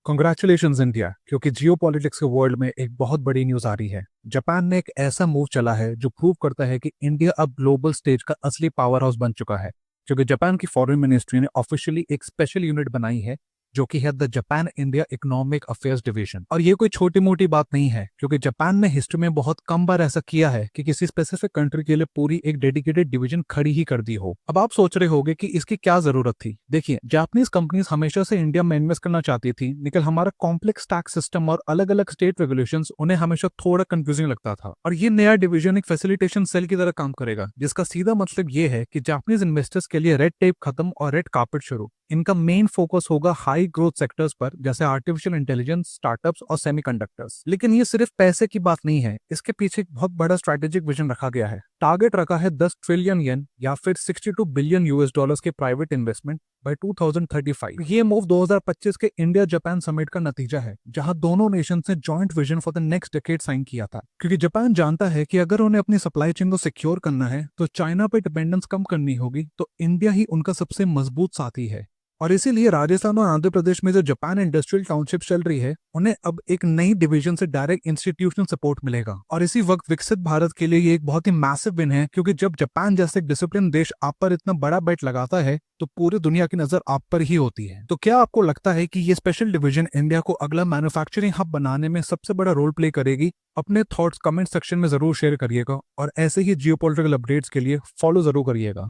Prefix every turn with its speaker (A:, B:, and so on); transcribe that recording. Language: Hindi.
A: कॉन्ग्रेचुलेशंस इंडिया, क्योंकि जियो पॉलिटिक्स के वर्ल्ड में एक बहुत बड़ी न्यूज आ रही है। जापान ने एक ऐसा मूव चला है जो प्रूव करता है कि इंडिया अब ग्लोबल स्टेज का असली पावर हाउस बन चुका है। क्योंकि जापान की फॉरेन मिनिस्ट्री ने ऑफिशियली एक स्पेशल यूनिट बनाई है जो कि है the Japan India economic affairs division. और ये कोई छोटी मोटी बात नहीं है, क्योंकि जापान ने हिस्ट्री में बहुत कम बार ऐसा किया है कि किसी स्पेसिफिक कंट्री के लिए पूरी एक डेडिकेटेड डिवीजन खड़ी ही कर दी हो। अब आप सोच रहे होंगे कि इसकी क्या जरूरत थी। देखिए, जापानीज कंपनीज हमेशा से इंडिया में इन्वेस्ट करना चाहती थी, लेकिन हमारा कॉम्प्लेक्स टैक्स सिस्टम और अलग अलग स्टेट रेगुलेशंस उन्हें हमेशा थोड़ा कंफ्यूजिंग लगता था। और ये नया डिवीजन एक फैसिलिटेशन सेल की तरह काम करेगा, जिसका सीधा मतलब ये है कि जापानीज इन्वेस्टर्स के लिए रेड टेप खत्म और रेड कार्पेट शुरू। इनका मेन फोकस होगा हाई ग्रोथ सेक्टर्स पर, जैसे आर्टिफिशियल इंटेलिजेंस, स्टार्टअप्स और सेमीकंडक्टर्स। लेकिन ये सिर्फ पैसे की बात नहीं है, इसके पीछे एक बहुत बड़ा स्ट्रेटेजिक विजन रखा गया है। टारगेट रखा है 10 ट्रिलियन येन या फिर 62 बिलियन यूएस डॉलर्स के प्राइवेट इन्वेस्टमेंट बाय 2035। ये मूव 2025 के इंडिया जापान समिट का नतीजा है, जहां दोनों नेशंस ने joint vision for the next decade sign किया था। क्योंकि जापान जानता है कि अगर उन्हें अपनी सप्लाई चेन को सिक्योर करना है तो चाइना पे डिपेंडेंस कम करनी होगी, तो इंडिया ही उनका सबसे मजबूत साथी है। और इसीलिए राजस्थान और आंध्र प्रदेश में जो जापान इंडस्ट्रियल टाउनशिप चल रही है, उन्हें अब एक नई डिवीजन से डायरेक्ट इंस्टीट्यूशनल सपोर्ट मिलेगा। और इसी वक्त विकसित भारत के लिए ये एक बहुत ही मैसिव विन है, क्योंकि जब जापान जैसे एक डिसिप्लिन देश आप पर इतना बड़ा बेट लगाता है तो पूरी दुनिया की नजर आप पर ही होती है। तो क्या आपको लगता है कि ये स्पेशल डिवीजन इंडिया को अगला मैन्युफैक्चरिंग हब बनाने में सबसे बड़ा रोल प्ले करेगी? अपने थॉट्स कमेंट सेक्शन में जरूर शेयर करिएगा और ऐसे ही जियोपॉलिटिकल अपडेट्स के लिए फॉलो जरूर करिएगा।